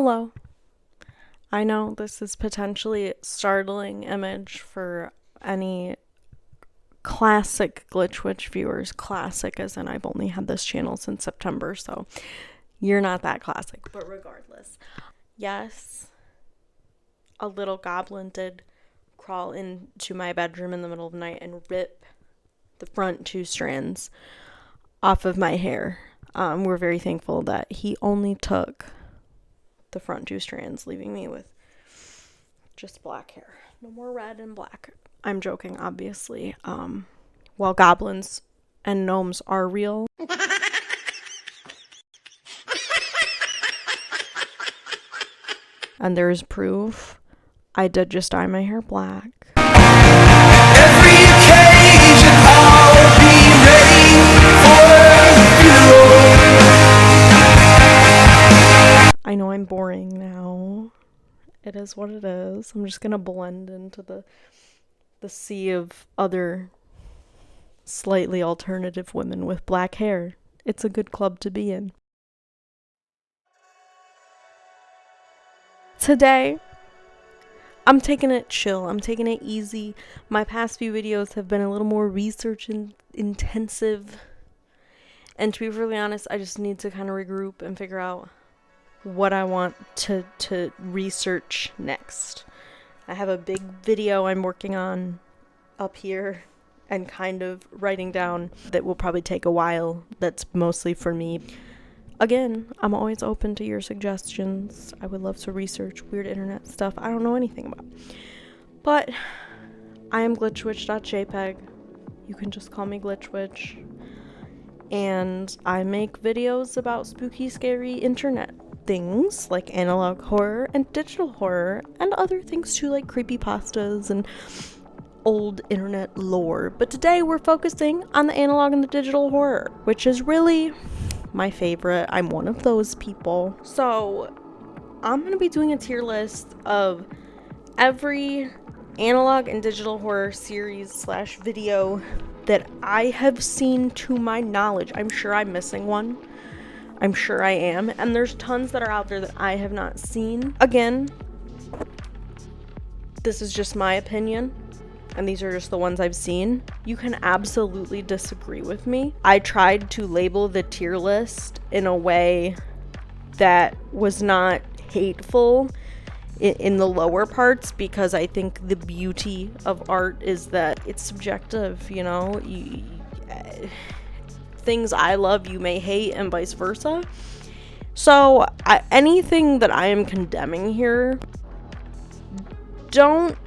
Hello. I know this is potentially a startling image for any classic Glitch Witch viewers. Classic as in I've only had this channel since September, so you're not that classic. But regardless, yes, a little goblin did crawl into my bedroom in the middle of the night and rip the front 2 strands off of my hair. We're very thankful that he only took the front 2 strands, leaving me with just black hair. No more red and black. I'm joking, obviously. While goblins and gnomes are real, and there's proof, I did just dye my hair black. Every occasion I'll be ready for you. I know I'm boring now. It is what it is. I'm just gonna blend into the sea of other slightly alternative women with black hair. It's a good club to be in. Today, I'm taking it chill. I'm taking it easy. My past few videos have been a little more research intensive. And to be really honest, I just need to kind of regroup and figure out what I want to research next. I have a big video I'm working on up here and kind of writing down that will probably take a while. That's mostly for me. Again, I'm always open to your suggestions. I would love to research weird internet stuff I don't know anything about. But I am glitchwitch.jpg. You can just call me glitchwitch. And I make videos about spooky, scary internet things like analog horror and digital horror and other things too, like creepypastas and old internet lore. But today we're focusing on the analog and the digital horror, which is really my favorite. I'm one of those people. So I'm going to be doing a tier list of every analog and digital horror series / video that I have seen to my knowledge. I'm sure I'm missing one. I'm sure I am. And there's tons that are out there that I have not seen. Again, this is just my opinion, and these are just the ones I've seen. You can absolutely disagree with me. I tried to label the tier list in a way that was not hateful in the lower parts, because I think the beauty of art is that it's subjective, you know? Things I love you may hate, and vice versa. So anything that I am condemning here, don't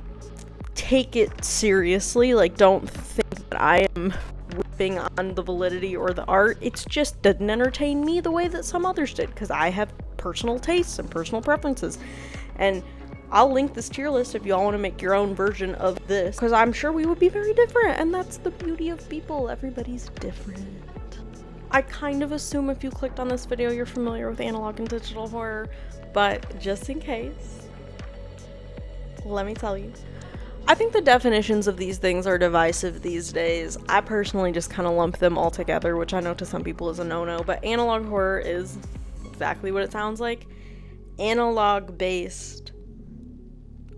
take it seriously. Like, don't think that I am ripping on the validity or the art. It just didn't entertain me the way that some others did, because I have personal tastes and personal preferences. And I'll link this tier list if y'all want to make your own version of this, because I'm sure we would be very different, and that's the beauty of people. Everybody's different. I kind of assume if you clicked on this video you're familiar with analog and digital horror, but just in case, let me tell you. I think the definitions of these things are divisive these days. I personally just kind of lump them all together, which I know to some people is a no-no, but analog horror is exactly what it sounds like. Analog-based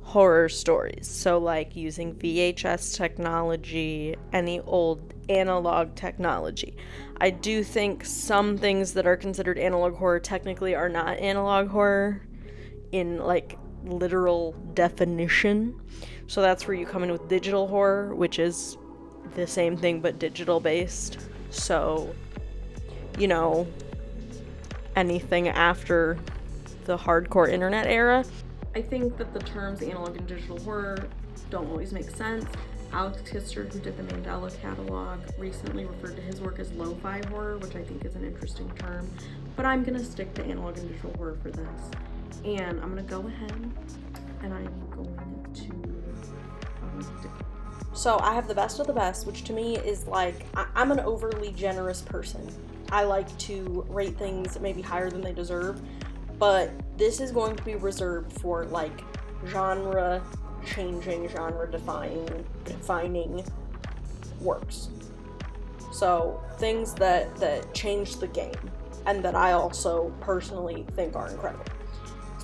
horror stories. So like using VHS technology, any old analog technology. I do think some things that are considered analog horror technically are not analog horror in like literal definition. So that's where you come in with digital horror, which is the same thing but digital based. So, you know, anything after the hardcore internet era. I think that the terms analog and digital horror don't always make sense. Alex Kister, who did the Mandela catalog, recently referred to his work as lo-fi horror, which I think is an interesting term. But I'm gonna stick to analog and digital horror for this. And I'm gonna go ahead and I'm going to so I have the best of the best, which to me is like, I'm an overly generous person. I like to rate things maybe higher than they deserve, but this is going to be reserved for like genre changing, genre defining works. So things that change the game and that I also personally think are incredible.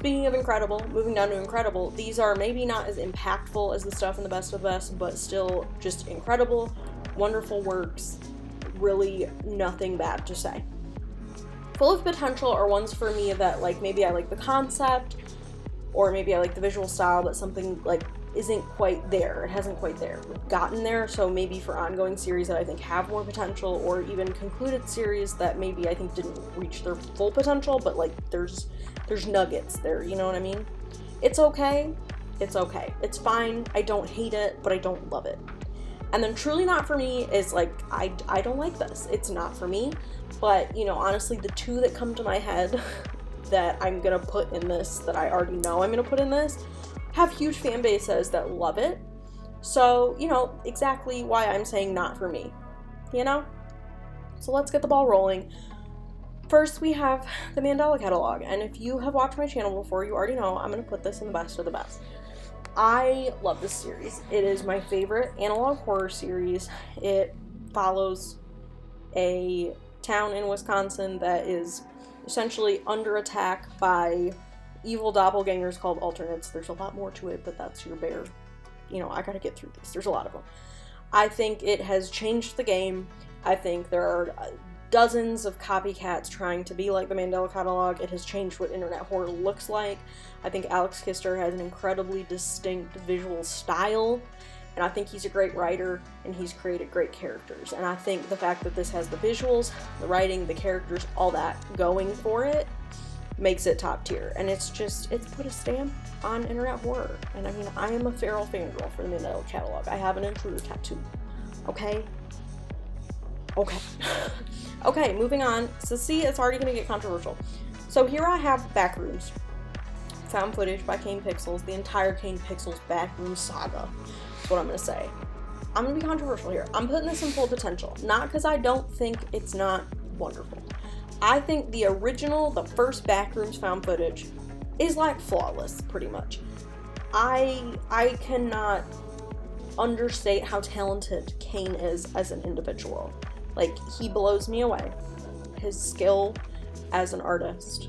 Speaking of incredible, moving down to incredible, these are maybe not as impactful as the stuff in the best of the best, but still just incredible, wonderful works, really nothing bad to say. Full of potential are ones for me that, like, maybe I like the concept, or maybe I like the visual style, but something, like, isn't quite there. It hasn't quite gotten there, so maybe for ongoing series that I think have more potential, or even concluded series that maybe I think didn't reach their full potential, but, like, there's nuggets there, you know what I mean? It's okay. It's okay. It's fine. I don't hate it, but I don't love it. And then truly not for me is, like, I don't like this. It's not for me. But, you know, honestly, the two that come to my head that I'm gonna put in this, that I already know I'm gonna put in this, have huge fan bases that love it. So, you know, exactly why I'm saying not for me, you know? So let's get the ball rolling. First, we have the Mandela catalog. And if you have watched my channel before, you already know I'm gonna put this in the best of the best. I love this series. It is my favorite analog horror series. It follows a town in Wisconsin that is essentially under attack by evil doppelgangers called alternates. There's a lot more to it, but that's your bare, you know, I gotta get through this. There's a lot of them. I think it has changed the game. I think there are dozens of copycats trying to be like the Mandela catalog. It has changed what internet horror looks like. I think Alex Kister has an incredibly distinct visual style, and I think he's a great writer, and he's created great characters. And I think the fact that this has the visuals, the writing, the characters, all that going for it makes it top tier. And it's put a stamp on internet horror. And I mean, I am a feral fangirl for the Mandela catalog. I have an intruder tattoo. Okay? Okay, moving on. So see, it's already gonna get controversial. So here I have Backrooms. Found footage by Kane Pixels, the entire Kane Pixels Backrooms saga. That's what I'm gonna say. I'm gonna be controversial here. I'm putting this in full potential. Not because I don't think it's not wonderful. I think the original, the first Backrooms found footage is, like, flawless, pretty much. I cannot understate how talented Kane is as an individual. Like, he blows me away. His skill as an artist,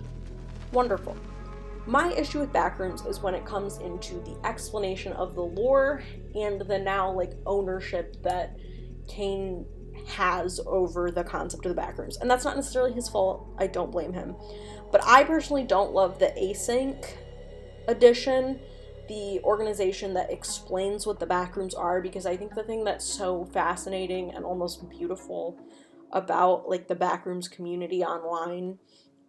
wonderful. My issue with Backrooms is when it comes into the explanation of the lore and the now, like, ownership that Kane has over the concept of the Backrooms. And that's not necessarily his fault. I don't blame him. But I personally don't love the async edition, the organization that explains what the Backrooms are, because I think the thing that's so fascinating and almost beautiful about, like, the Backrooms community online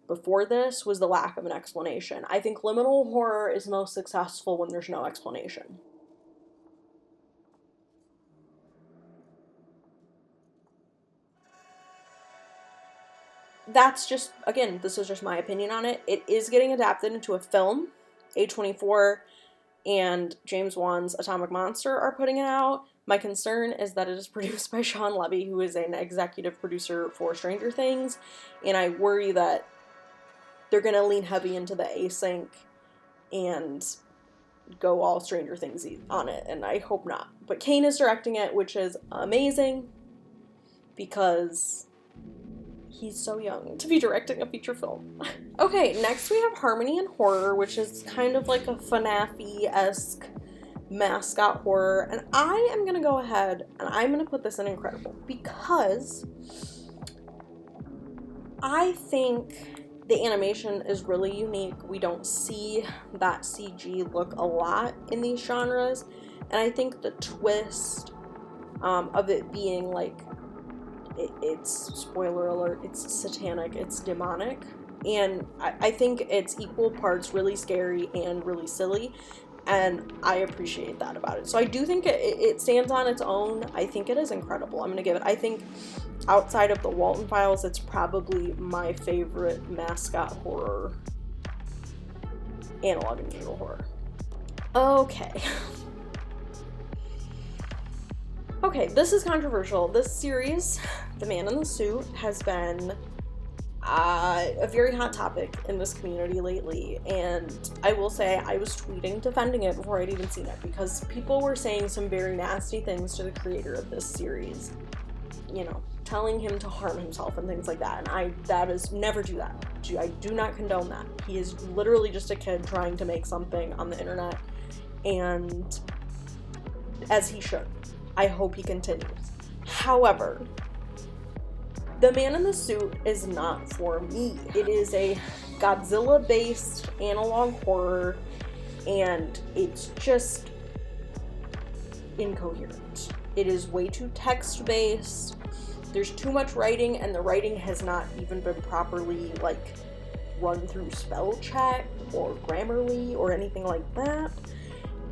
before this was the lack of an explanation. I think liminal horror is most successful when there's no explanation. That's just, again, this is just my opinion on it. It is getting adapted into a film. A24 and James Wan's Atomic Monster are putting it out. My concern is that it is produced by Sean Levy, who is an executive producer for Stranger Things, and I worry that they're going to lean heavy into the async and go all Stranger Things on it, and I hope not. But Kane is directing it, which is amazing, because he's so young to be directing a feature film. Okay, next we have Harmony and Horror, which is kind of like a FNAF-esque mascot horror, and I am gonna go ahead and I'm gonna put this in incredible, because I think the animation is really unique. We don't see that CG look a lot in these genres, and I think the twist of it being, like, it's, spoiler alert, it's satanic, it's demonic, and I think it's equal parts really scary and really silly, and I appreciate that about it. So I do think it stands on its own. I think it is incredible. I'm gonna give it, I think outside of the Walten Files, it's probably my favorite mascot horror, analog and digital horror. Okay. Okay, this is controversial. This series, The Man in the Suit, has been a very hot topic in this community lately, and I will say I was tweeting defending it before I'd even seen it, because people were saying some very nasty things to the creator of this series, you know, telling him to harm himself and things like that, and that is, never do that. do not condone that. He is literally just a kid trying to make something on the internet, and as he should. I hope he continues. However, The Man in the Suit is not for me. It is a Godzilla-based analog horror, and it's just incoherent. It is way too text-based. There's too much writing, and the writing has not even been properly, like, run through spell check or Grammarly or anything like that.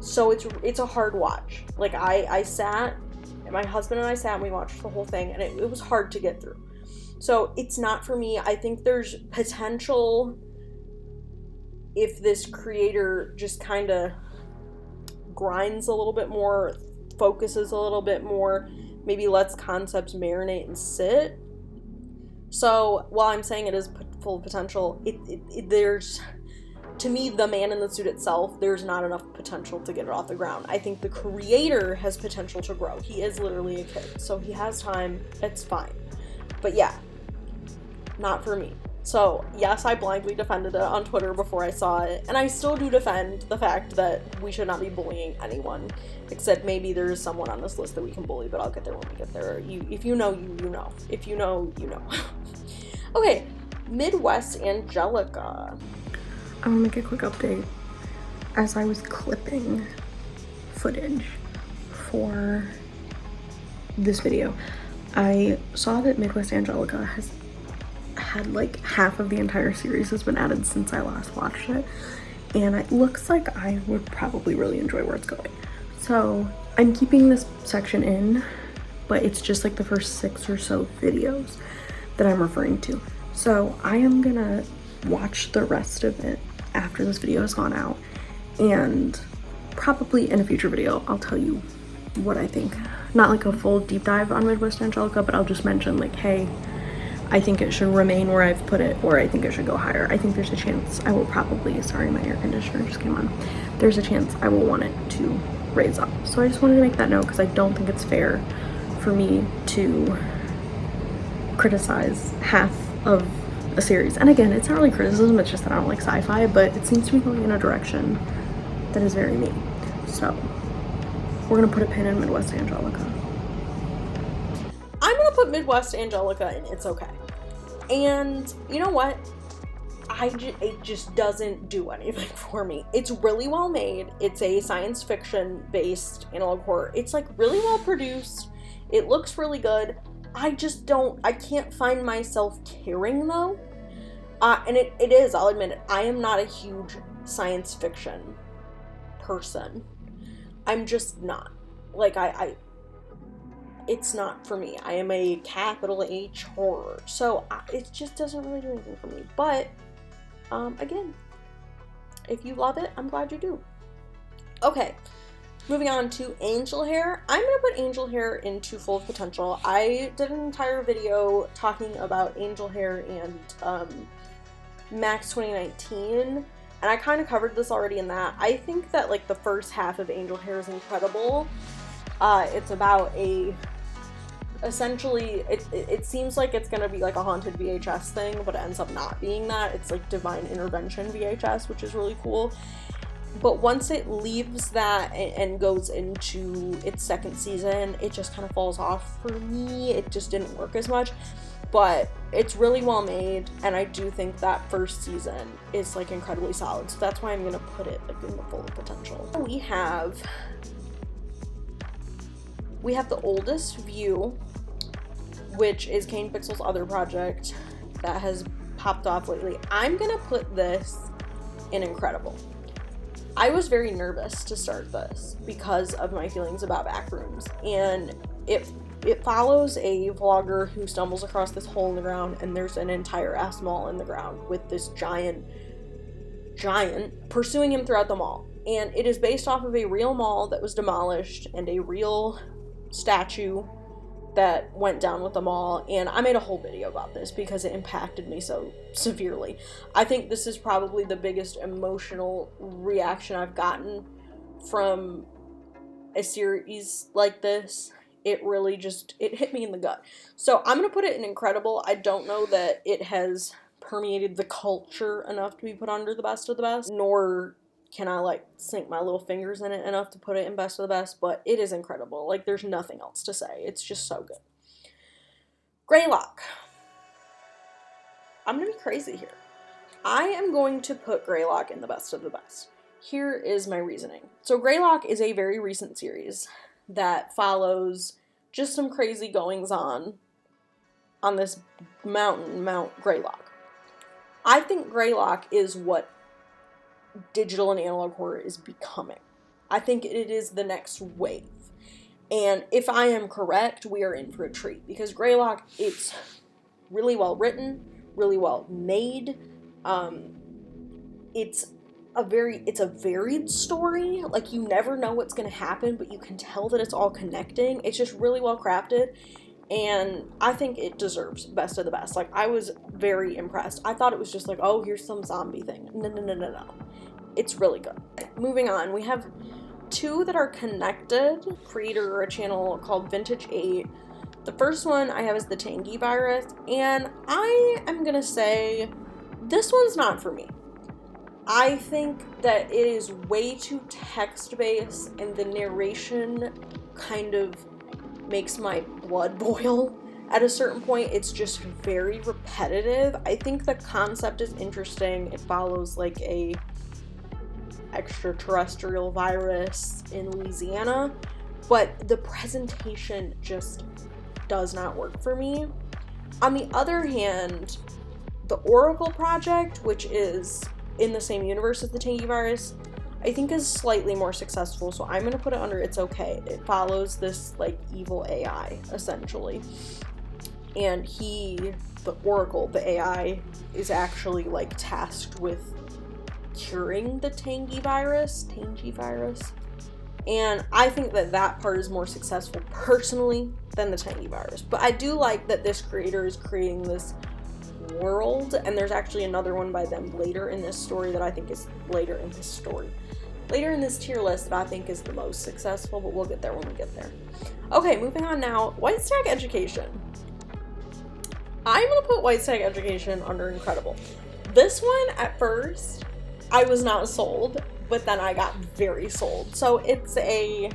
So it's a hard watch. Like, I sat, my husband and I sat and we watched the whole thing, and it was hard to get through. So it's not for me. I think there's potential if this creator just kind of grinds a little bit more, focuses a little bit more, maybe lets concepts marinate and sit. So while I'm saying it is full of potential, there's, to me, The Man in the Suit itself, there's not enough potential to get it off the ground. I think the creator has potential to grow. He is literally a kid, so he has time. It's fine. But yeah, not for me. So yes, I blindly defended it on Twitter before I saw it, and I still do defend the fact that we should not be bullying anyone, except maybe there is someone on this list that we can bully, but I'll get there when we get there. If you know, you know. If you know, you know. Okay, Midwest Angelica. I want to make a quick update. As I was clipping footage for this video, I saw that Midwest Angelica has had like half of the entire series has been added since I last watched it, and it looks like I would probably really enjoy where it's going. So I'm keeping this section in, but it's just like the first 6 or so videos that I'm referring to. So I am gonna watch the rest of it after this video has gone out, and probably in a future video I'll tell you what I think. Not like a full deep dive on Midwest Angelica, but I'll just mention like, hey, I think it should remain where I've put it, or I think it should go higher. I think there's a chance I will probably, sorry, my air conditioner just came on. There's a chance I will want it to raise up. So I just wanted to make that note because I don't think it's fair for me to criticize half of a series. And again, it's not really criticism, it's just that I don't like sci-fi, but it seems to be going in a direction that is very me. So we're gonna put a pin in Midwest Angelica. I'm gonna put Midwest Angelica in It's Okay. And you know what? It just doesn't do anything for me. It's really well made. It's a science fiction based analog horror. It's like really well produced. It looks really good. I can't find myself caring though. And it is, I'll admit it, I am not a huge science fiction person. I'm just not. Like, it's not for me. I am a capital H horror. So it just doesn't really do anything for me. But, again, if you love it, I'm glad you do. Okay, moving on to Angel Hair. I'm going to put Angel Hair into Full of Potential. I did an entire video talking about Angel Hair and Max 2019. And I kind of covered this already in that. I think that, like, the first half of Angel Hair is incredible. It's about essentially, it seems like it's gonna be like a haunted VHS thing, but it ends up not being that. It's like divine intervention VHS, which is really cool. But once it leaves that and goes into its second season, it just kind of falls off for me. It just didn't work as much. But it's really well made, and I do think that first season is like incredibly solid. So that's why I'm gonna put it like in the Full of Potential. We have The Oldest View, which is Kane Pixel's other project that has popped off lately. I'm gonna put this in Incredible. I was very nervous to start this because of my feelings about Backrooms, and it follows a vlogger who stumbles across this hole in the ground, and there's an entire ass mall in the ground with this giant pursuing him throughout the mall. And it is based off of a real mall that was demolished and a real statue that went down with the mall, and I made a whole video about this because it impacted me so severely. I think this is probably the biggest emotional reaction I've gotten from a series like this. It really just, it hit me in the gut. So I'm gonna put it in Incredible. I don't know that it has permeated the culture enough to be put under the best of the best, nor can I, like, sink my little fingers in it enough to put it in best of the best, but it is incredible. Like, there's nothing else to say. It's just so good. Greylock. I'm gonna be crazy here. I am going to put Greylock in the best of the best. Here is my reasoning. So Greylock is a very recent series that follows just some crazy goings on this mountain, Mount Greylock. I think Greylock is what digital and analog horror is becoming. I think it is the next wave. And if I am correct, we are in for a treat, because Greylock, it's really well written, really well made. It's a varied story. Like, you never know what's going to happen, but you can tell that it's all connecting. It's just really well crafted, and I think it deserves best of the best. Like, I was very impressed. I thought it was just like, oh, here's some zombie thing. No. It's really good. Moving on, we have two that are connected. Creator or a channel called Vintage 8. The first one I have is the Tangy virus, and I am gonna say this one's not for me. I think that it is way too text-based, and the narration kind of makes my blood boil. At a certain point, it's just very repetitive. I think the concept is interesting. It follows like a extraterrestrial virus in Louisiana, but the presentation just does not work for me. On the other hand, the Oracle project, which is in the same universe as the Tangy virus, I think is slightly more successful, so I'm gonna put it under It's Okay. It follows this like evil AI essentially, and the Oracle, the AI, is actually like tasked with curing the Tangy virus, and I think that part is more successful personally than the Tangy virus. But I do like that this creator is creating this world, and there's actually another one by them later in this story that I think is later in this tier list that I think is the most successful, but we'll get there when we get there. Okay, moving on now. White Stag Education. I'm gonna put White Stag Education under Incredible. This one, at first, I was not sold, but then I got very sold. So it's a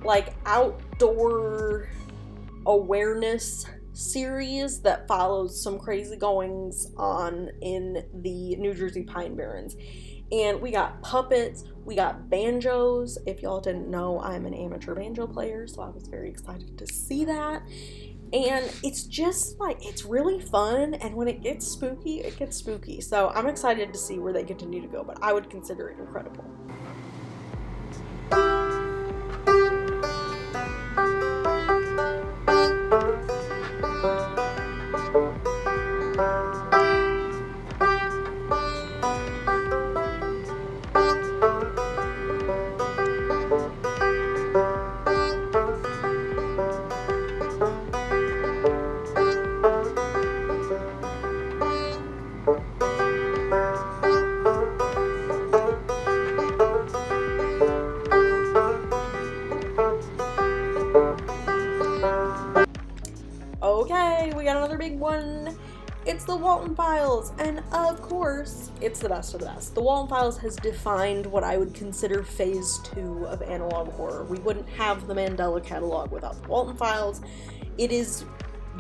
like outdoor awareness series that follows some crazy goings on in the New Jersey Pine Barrens. And we got puppets, we got banjos. If y'all didn't know, I'm an amateur banjo player, so I was very excited to see that. And it's just like, it's really fun, and when it gets spooky, it gets spooky. So I'm excited to see where they continue to go, but I would consider it incredible. Okay, we got another big one. It's the Walten Files, and of course, it's the best of the best. The Walten Files has defined what I would consider phase 2 of analog horror. We wouldn't have the Mandela catalog without the Walten Files. It is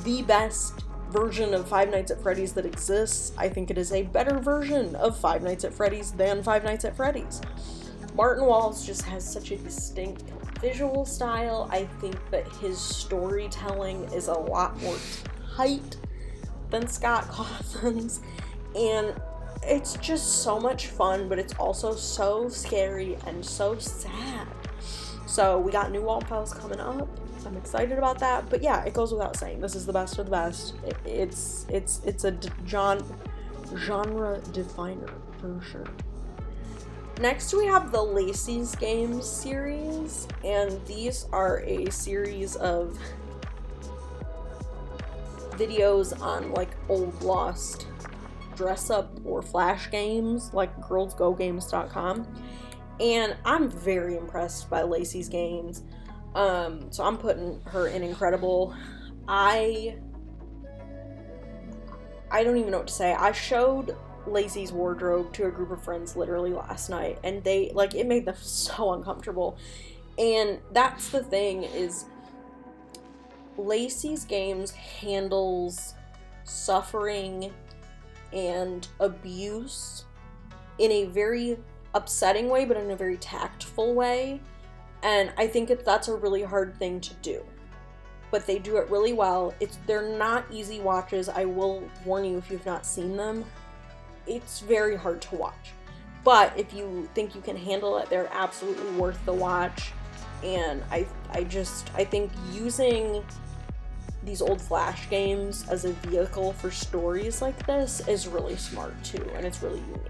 the best version of Five Nights at Freddy's that exists. I think it is a better version of Five Nights at Freddy's than Five Nights at Freddy's. Martin Walls just has such a distinct visual style. I think that his storytelling is a lot more tight than Scott Cawthon's, and it's just so much fun, but it's also so scary and so sad. So we got new Walten Files coming up. I'm excited about that, but yeah, it goes without saying, this is the best of the best. It's a genre definer for sure. Next, we have the Lacy's Games series, and these are a series of videos on like old lost dress up or flash games like girlsgogames.com, and I'm very impressed by Lacy's Games. So I'm putting her in Incredible. I I don't even know what to say. I showed Lacy's wardrobe to a group of friends literally last night, and they, like, it made them so uncomfortable. And that's the thing, is Lacy's Games handles suffering and abuse in a very upsetting way, but in a very tactful way. And I think that's a really hard thing to do. But they do it really well. They're not easy watches. I will warn you if you've not seen them. It's very hard to watch. But if you think you can handle it, they're absolutely worth the watch. And I think using these old Flash games as a vehicle for stories like this is really smart too, and it's really unique.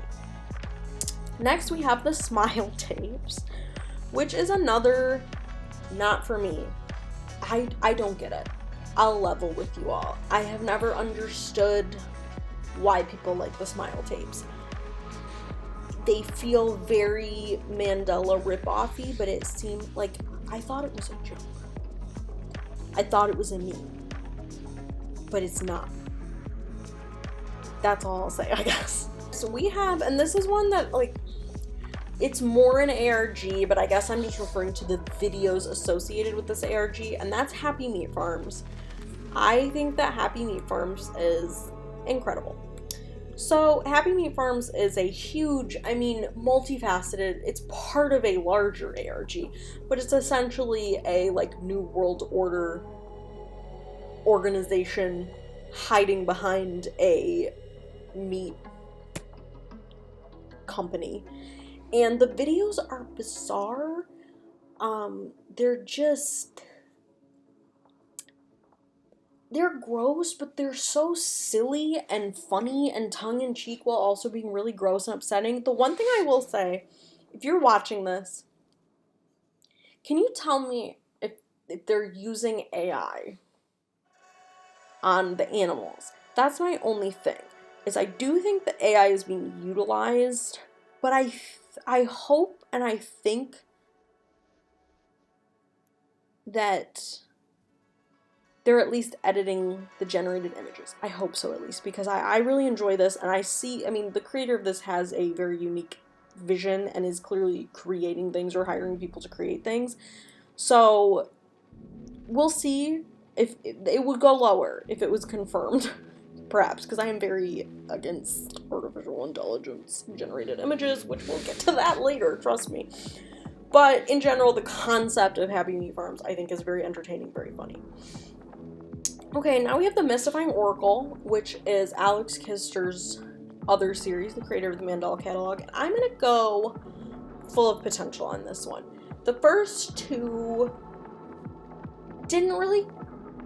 Next, we have the smile tapes, which is another not for me. I don't get it. I'll level with you all. I have never understood why people like the smile tapes. They feel very Mandela rip-offy, but it seemed like, I thought it was a joke. I thought it was a meme. But it's not. That's all I'll say, I guess. So we have, and this is one that, like, it's more an ARG, but I guess I'm just referring to the videos associated with this ARG, and that's Happy Meat Farms. I think that Happy Meat Farms is incredible. So Happy Meat Farms is a huge, multifaceted, it's part of a larger ARG, but it's essentially a, like, New World Order organization hiding behind a meat company. And the videos are bizarre. They're gross, but they're so silly and funny and tongue-in-cheek while also being really gross and upsetting. The one thing I will say, if you're watching this, can you tell me if they're using AI on the animals? That's my only thing, is I do think the AI is being utilized, but I hope and I think that they're at least editing the generated images. I hope so, at least, because I really enjoy this, and I see, the creator of this has a very unique vision and is clearly creating things or hiring people to create things. So we'll see if it would go lower if it was confirmed, perhaps, because I am very against artificial intelligence generated images, which we'll get to that later, trust me. But in general, the concept of Happy Meat Farms, I think, is very entertaining, very funny. Okay, now we have the Mystifying Oracle, which is Alex Kister's other series, the creator of the Mandela catalog, and I'm gonna go full of potential on this one. The first two didn't really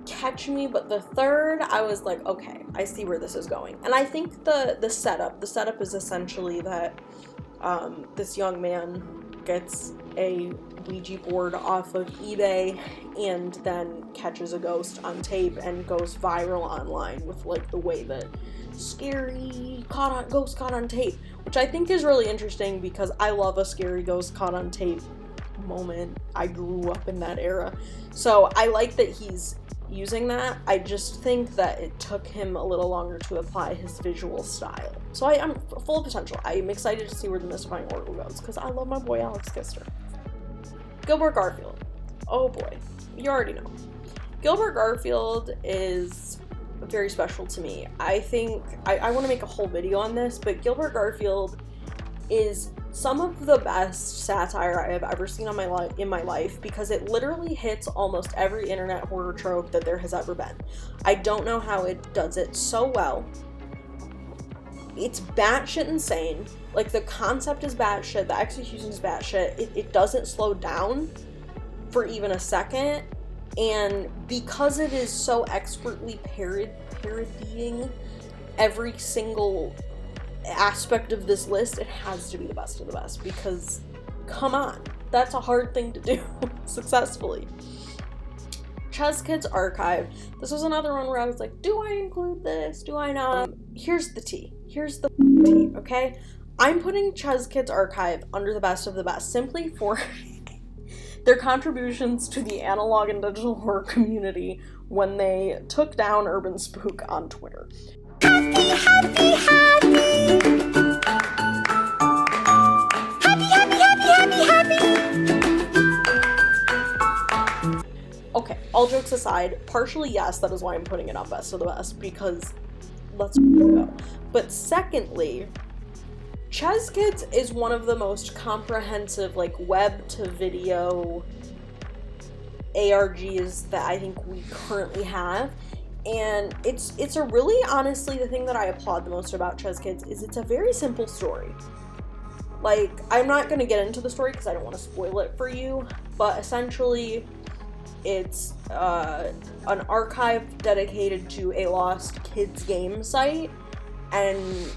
catch me, but the third, I was like, okay, I see where this is going. And I think the setup is essentially that this young man gets a Ouija board off of eBay and then catches a ghost on tape and goes viral online with, like, the way that scary ghost caught on tape, which I think is really interesting because I love a scary ghost caught on tape moment. I grew up in that era, so I like that he's using that. I just think that it took him a little longer to apply his visual style. So I'm full of potential. I'm excited to see where the Mystifying Oracle goes because I love my boy Alex Kister. Gilbert Garfield. Oh boy, you already know. Gilbert Garfield is very special to me. I think I want to make a whole video on this, but Gilbert Garfield is some of the best satire I have ever seen in my life because it literally hits almost every internet horror trope that there has ever been. I don't know how it does it so well. It's batshit insane. Like, the concept is batshit, the execution is batshit. It doesn't slow down for even a second, and because it is so expertly parodying every single aspect of this list, it has to be the best of the best because, come on, that's a hard thing to do successfully. Chess Kids Archive. This was another one where I was like, do I include this? Do I not? Here's the tea. Here's the tea, okay? I'm putting Chess Kids Archive under the best of the best simply for their contributions to the analog and digital horror community when they took down Urban Spook on Twitter. Happy, happy, happy. Happy, happy, happy, happy, happy. Okay, all jokes aside, partially yes, that is why I'm putting it on best of the best, because let's go. But secondly, Ches Kids is one of the most comprehensive, like, web to video ARGs that I think we currently have. And it's a really, honestly, the thing that I applaud the most about Ches Kids is it's a very simple story. Like, I'm not going to get into the story because I don't want to spoil it for you, but essentially it's an archive dedicated to a lost kids game site, and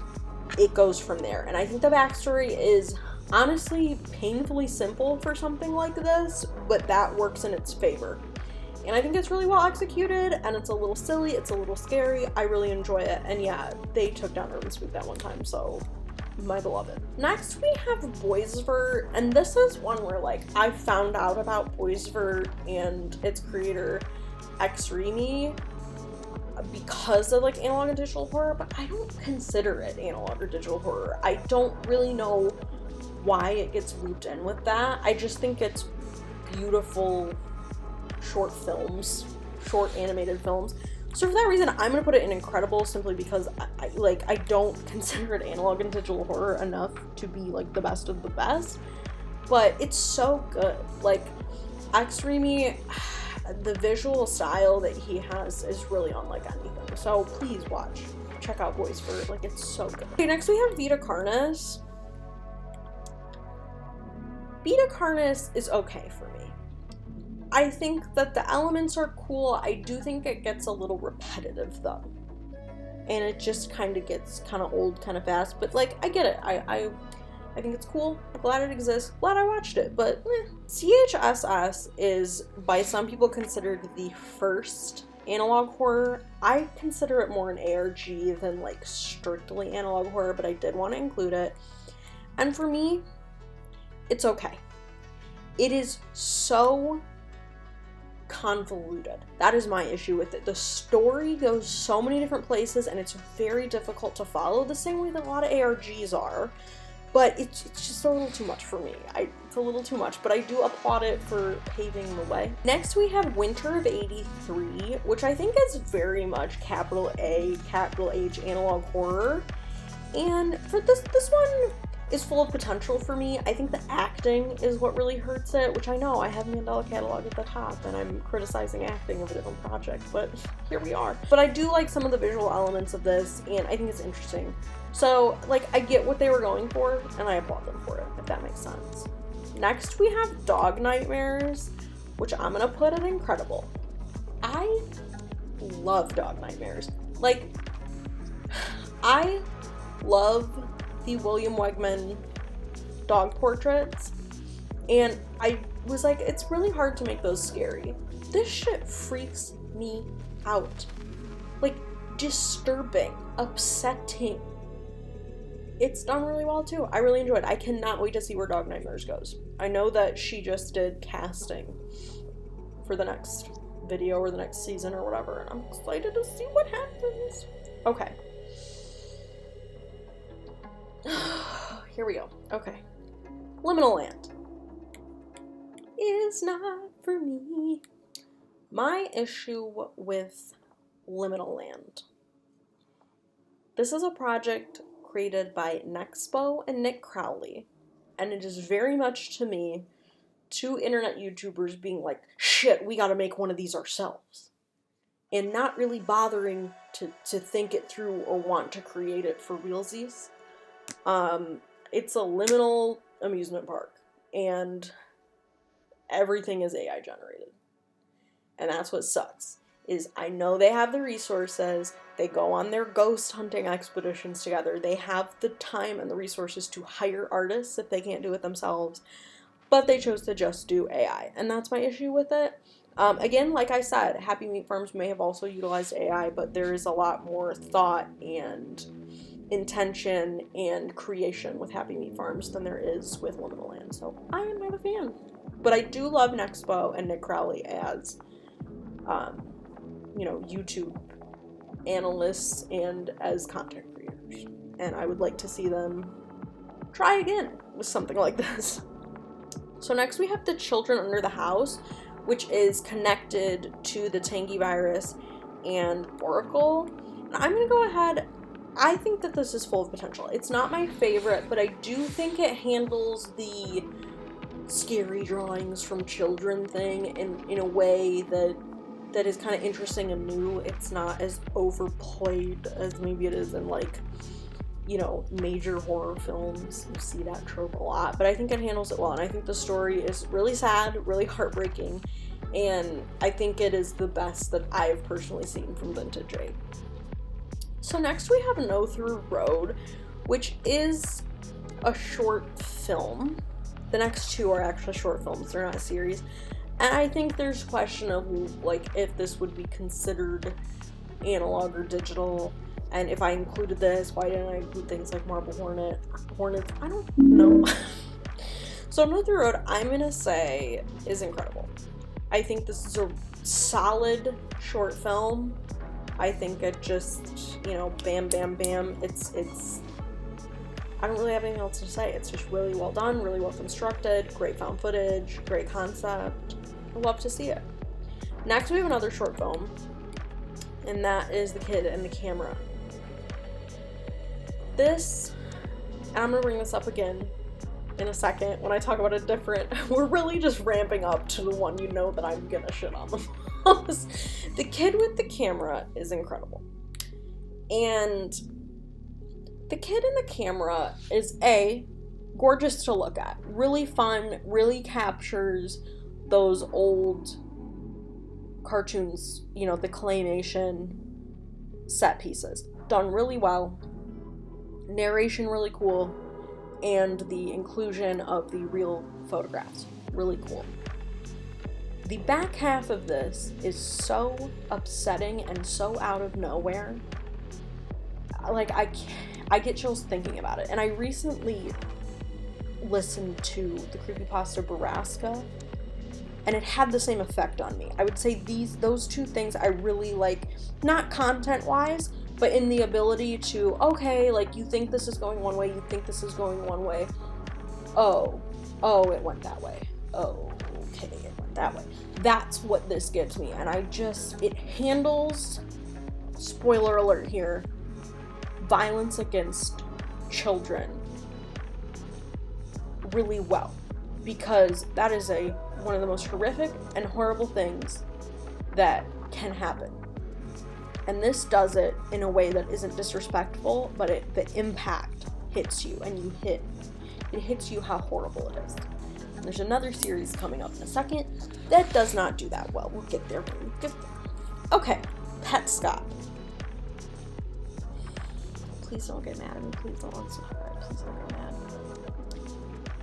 it goes from there. And I think the backstory is honestly painfully simple for something like this, but that works in its favor. And I think it's really well executed, and it's a little silly, it's a little scary. I really enjoy it. And yeah, they took down Urban Spook that one time, so my beloved. Next we have Boysvert, and this is one where, like, I found out about Boysvert and its creator Xremi because of, like, analog and digital horror, but I don't consider it analog or digital horror. I don't really know why it gets looped in with that. I just think it's beautiful short films, short animated films. So for that reason, I'm gonna put it in incredible, simply because I don't consider it analog and digital horror enough to be, like, the best of the best, but it's so good. Like, Xremi, the visual style that he has is really unlike anything. So please check out Boysvert. Like, it's so good. Okay, next we have Vita Carnis. Vita Carnis is okay for me. I think that the elements are cool. I do think it gets a little repetitive though, and it just kind of gets kind of old kind of fast, but, like, I get it. I think it's cool. I'm glad it exists. Glad I watched it, but CHSS is by some people considered the first analog horror. I consider it more an ARG than, like, strictly analog horror, but I did want to include it. And for me, it's okay. It is so convoluted. That is my issue with it. The story goes so many different places, and it's very difficult to follow, the same way that a lot of ARGs are, but it's just a little too much for me. It's a little too much, but I do applaud it for paving the way. Next we have Winter of 83, which I think is very much capital A, capital H analog horror, and for this one is full of potential for me. I think the acting is what really hurts it, which I know I have Mandela catalog at the top and I'm criticizing acting of a different project, but here we are. But I do like some of the visual elements of this, and I think it's interesting. So, like, I get what they were going for, and I applaud them for it, if that makes sense. Next we have Dog Nightmares, which I'm gonna put at incredible. I love Dog Nightmares. Like, I love the William Wegman dog portraits, and I was like, it's really hard to make those scary. This shit freaks me out. Like, disturbing, upsetting. It's done really well too. I really enjoyed it. I cannot wait to see where Dog Nightmares goes. I know that she just did casting for the next video or the next season or whatever, and I'm excited to see what happens. Okay. Here we go. Okay. Liminal Land is not for me. My issue with Liminal Land. This is a project created by Nexpo and Nick Crowley, and it is very much, to me, two internet YouTubers being like, shit, we gotta make one of these ourselves, and not really bothering to think it through or want to create it for realsies. It's a liminal amusement park, and everything is AI generated. And that's what sucks, is I know they have the resources, they go on their ghost hunting expeditions together, they have the time and the resources to hire artists if they can't do it themselves, but they chose to just do AI, and that's my issue with it. Again, like I said, Happy Meat Farms may have also utilized AI, but there is a lot more thought and intention and creation with Happy Meat Farms than there is with Liminal Land, so I am not a fan. But I do love Nexpo and Nick Crowley as, you know, YouTube analysts and as content creators. And I would like to see them try again with something like this. So next we have the children under the house, which is connected to the Tangy virus and Oracle. And I'm gonna go ahead, I think that this is full of potential. It's not my favorite, but I do think it handles the scary drawings from children thing in a way that is kind of interesting and new. It's not as overplayed as maybe it is in, like, you know, major horror films. You see that trope a lot, but I think it handles it well, and I think the story is really sad, really heartbreaking, and I think it is the best that I've personally seen from Vintage 8. So next we have No Through Road, which is a short film. The next two are actually short films, they're not a series. And I think there's a question of, like, if this would be considered analog or digital. And if I included this, why didn't I include things like Marble Hornets? I don't know. So No Through Road, I'm gonna say, is incredible. I think this is a solid short film. I think it just, you know, bam, bam, bam. It's I don't really have anything else to say. It's just really well done, really well constructed, great found footage, great concept. I love to see it. Next, we have another short film, and that is The Kid and the Camera. This, and I'm gonna bring this up again in a second when I talk about a different, we're really just ramping up to the one you know that I'm gonna shit on the most. The Kid with the Camera is incredible. And The Kid in the Camera is gorgeous to look at. Really fun, really captures those old cartoons, you know, the claymation set pieces. Done really well. Narration really cool. And the inclusion of the real photographs. Really cool. The back half of this is so upsetting and so out of nowhere. Like, I get chills thinking about it. And I recently listened to the creepypasta Baraska, and it had the same effect on me. I would say those two things I really like, not content-wise, but in the ability to, okay, like, you think this is going one way, you think this is going one way. Oh, it went that way. Oh, okay, it went that way. That's what this gives me, and it handles, spoiler alert here, violence against children really well, because that is one of the most horrific and horrible things that can happen. And this does it in a way that isn't disrespectful, but the impact hits you, and it hits you how horrible it is. And there's another series coming up in a second that does not do that well. We'll get there when we get there. Okay, Pet Scop. Please don't get mad at me. Please don't unsubscribe. Please don't get mad.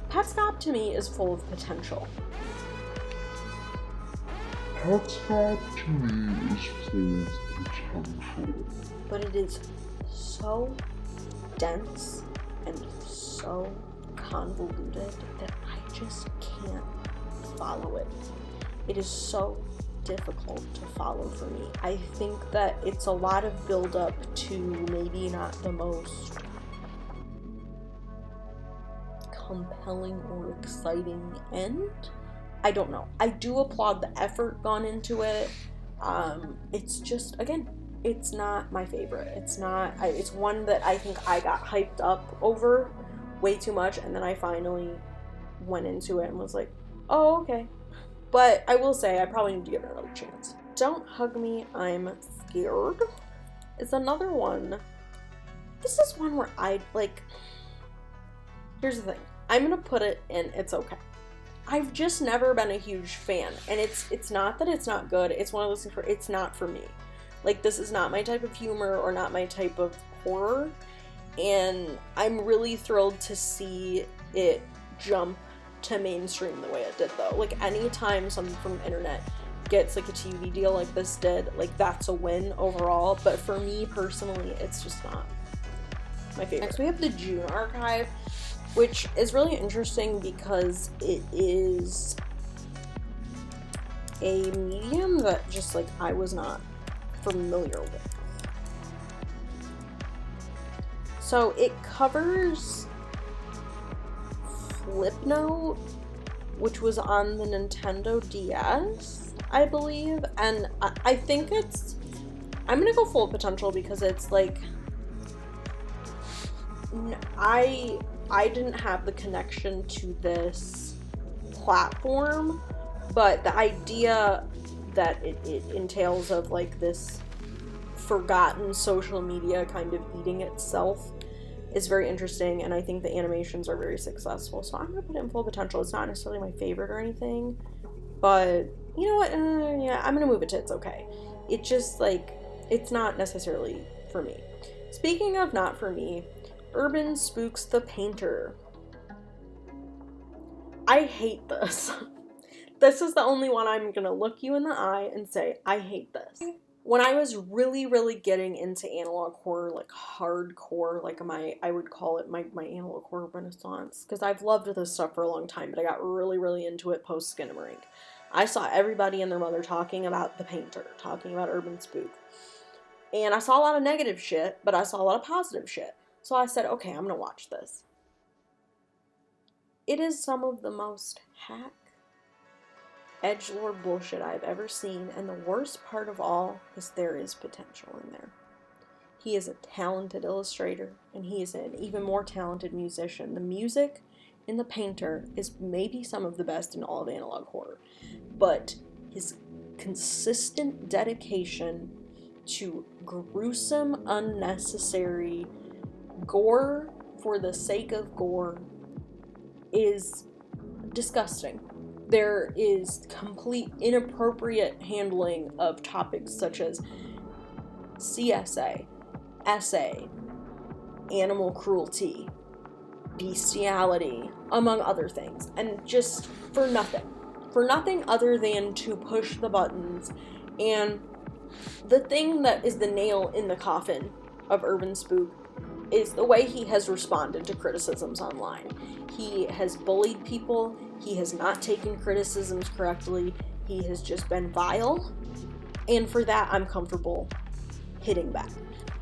Pet Scop to me is full of potential. Pet Scop to me is full of potential. But it is so dense and so convoluted that I just can't follow it. It is so difficult to follow for me. I think that it's a lot of build up to maybe not the most compelling or exciting end. I don't know. I do applaud the effort gone into it. It's just, again, it's not my favorite. It's one that I think I got hyped up over way too much, and then I finally went into it and was like, oh, okay. But I will say, I probably need to give it another chance. Don't Hug Me, I'm Scared is another one. This is one where here's the thing. I'm gonna put it in It's Okay. I've just never been a huge fan, and it's not that it's not good, it's one of those things where it's not for me. Like, this is not my type of humor or not my type of horror, and I'm really thrilled to see it jump to mainstream the way it did, though. Like, anytime something from the internet gets like a TV deal like this did, like, that's a win overall. But for me personally, it's just not my favorite. Next we have the June Archive, which is really interesting because it is a medium that just, like, I was not familiar with. So it covers Flipnote, which was on the Nintendo DS, I believe, and I think I'm gonna go full potential because it's like, I didn't have the connection to this platform, but the idea that it entails of like this forgotten social media kind of eating itself is very interesting, and I think the animations are very successful, so I'm gonna put it in full potential. It's not necessarily my favorite or anything, but you know what, yeah, I'm gonna move it to it's okay. It just, like, it's not necessarily for me. Speaking of not for me, Urban Spooks the Painter. I hate this. This is the only one I'm gonna look you in the eye and say, I hate this. When I was really, really getting into analog horror, like hardcore, like I would call it my analog horror renaissance, because I've loved this stuff for a long time, but I got really, really into it post Skinamarink. I saw everybody and their mother talking about The Painter, talking about Urban Spook. And I saw a lot of negative shit, but I saw a lot of positive shit. So I said, okay, I'm gonna watch this. It is some of the most hack edgelord bullshit I've ever seen, and the worst part of all is there is potential in there. He is a talented illustrator, and he is an even more talented musician. The music in The Painter is maybe some of the best in all of analog horror, but his consistent dedication to gruesome, unnecessary gore for the sake of gore is disgusting. There is complete inappropriate handling of topics such as CSA, SA, animal cruelty, bestiality, among other things, and just for nothing other than to push the buttons. And the thing that is the nail in the coffin of Urban Spook is the way he has responded to criticisms online. He has bullied people, he has not taken criticisms correctly, he has just been vile, and for that I'm comfortable hitting back.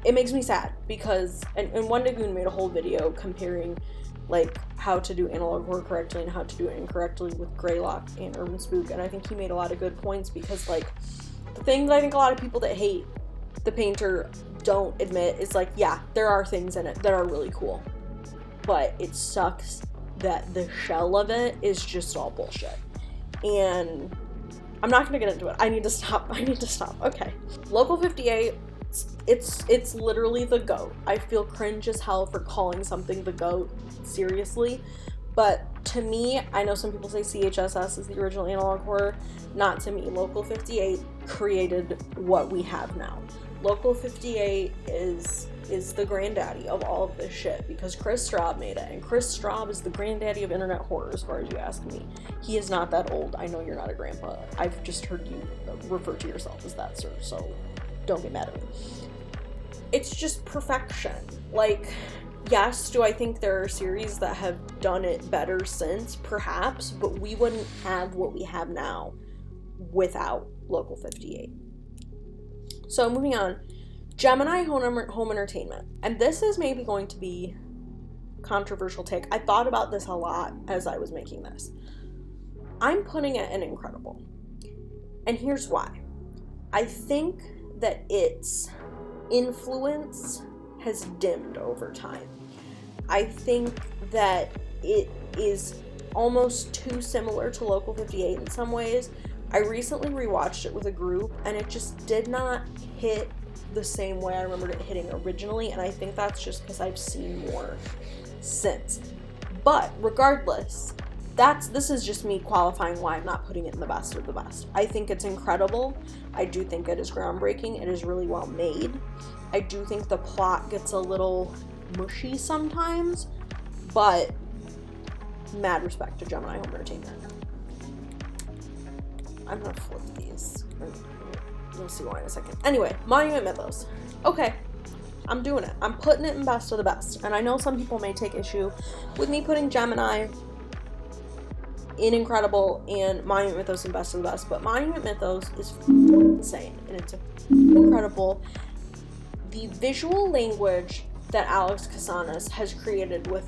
It makes me sad because, and Wendigoon made a whole video comparing like how to do analog horror correctly and how to do it incorrectly with Greylock and Urban Spook, and I think he made a lot of good points, because like the thing that I think a lot of people that hate The Painter don't admit is like, yeah, there are things in it that are really cool, but it sucks that the shell of it is just all bullshit. And I'm not gonna get into it. I need to stop. Okay. Local 58, it's literally the GOAT. I feel cringe as hell for calling something the GOAT, seriously. But to me, I know some people say CHSS is the original analog horror. Not to me. Local 58 created what we have now. Local 58 is the granddaddy of all of this shit, because Chris Straub made it, and Chris Straub is the granddaddy of internet horror as far as you ask me. He is not that old. I know you're not a grandpa. I've just heard you refer to yourself as that, sir, so don't get mad at me. It's just perfection. Like, yes, do I think there are series that have done it better since? Perhaps, but we wouldn't have what we have now without Local 58. So moving on, Gemini Home Entertainment. And this is maybe going to be a controversial take. I thought about this a lot as I was making this. I'm putting it in incredible. And here's why. I think that its influence has dimmed over time. I think that it is almost too similar to Local 58 in some ways. I recently rewatched it with a group, and it just did not hit the same way I remembered it hitting originally, and I think that's just because I've seen more since. But regardless, this is just me qualifying why I'm not putting it in the best of the best. I think it's incredible. I do think it is groundbreaking. It is really well made. I do think the plot gets a little mushy sometimes, but mad respect to Gemini Home Entertainment. I'm gonna flip these. You'll see why in a second. Anyway, Monument Mythos. Okay, I'm doing it. I'm putting it in best of the best. And I know some people may take issue with me putting Gemini in incredible and Monument Mythos in best of the best, but Monument Mythos is insane, and it's incredible. The visual language that Alex Casanas has created with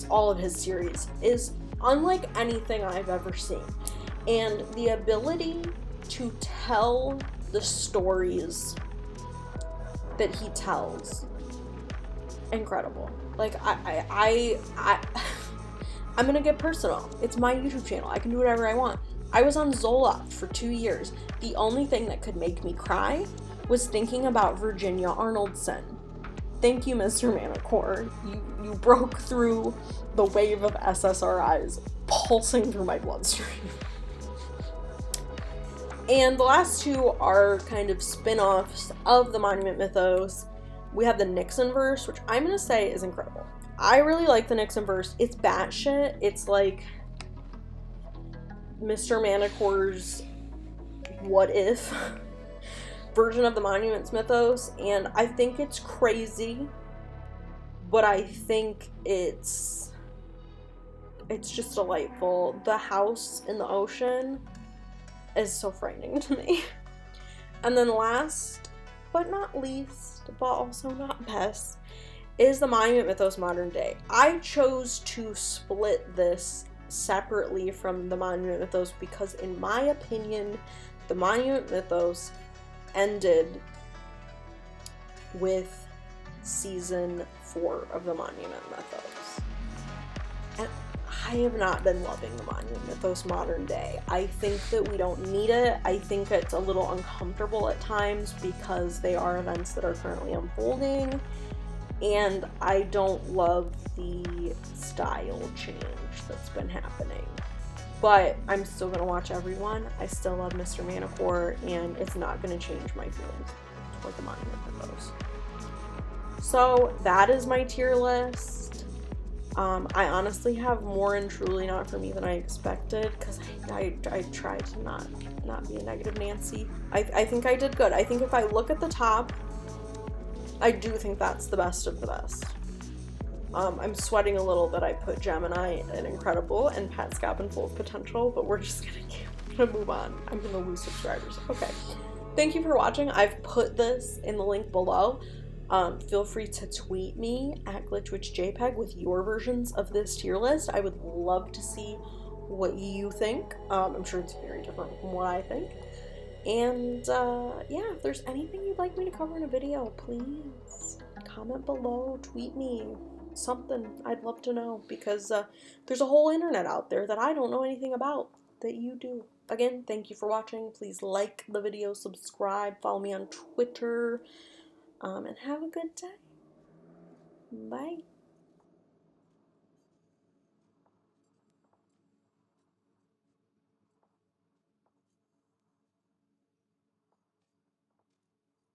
all of his series is unlike anything I've ever seen. And the ability to tell the stories that he tells, incredible. Like, I'm gonna get personal. It's my YouTube channel. I can do whatever I want. I was on Zoloft for 2 years. The only thing that could make me cry was thinking about Virginia Arnoldson. Thank you, Mr. Manicore. You broke through the wave of SSRIs pulsing through my bloodstream. And the last two are kind of spin-offs of the Monument mythos. We have the Nixon verse, which I'm gonna say is incredible. I really like the Nixon verse. It's batshit. It's like Mr. Manicore's what if version of the Monuments mythos, and I think it's crazy, but I think it's just delightful. The house in the ocean is so frightening to me. And then last but not least, but also not best, is the Monument mythos modern day. I chose to split this separately from the Monument mythos because, in my opinion, the Monument mythos ended with season 4 of the Monument mythos. And I have not been loving the Monument mythos modern day. I think that we don't need it. I think it's a little uncomfortable at times because they are events that are currently unfolding, and I don't love the style change that's been happening. But I'm still going to watch everyone. I still love Mr. Manicore, and it's not going to change my feelings toward the Monument mythos. So that is my tier list. I honestly have more in Truly Not For Me than I expected, because I tried to not be a negative Nancy. I think I did good. I think if I look at the top, I do think that's the best of the best. I'm sweating a little that I put Gemini in Incredible and Pat Scop in Full of Potential, but we're just gonna move on. I'm gonna lose subscribers. Okay. Thank you for watching. I've put this in the link below. Feel free to tweet me at glitchwitchjpeg with your versions of this tier list. I would love to see what you think. I'm sure it's very different from what I think. And yeah, if there's anything you'd like me to cover in a video, please comment below, tweet me, something. I'd love to know, because there's a whole internet out there that I don't know anything about that you do. Again, thank you for watching. Please like the video, subscribe, follow me on Twitter, and have a good day. Bye.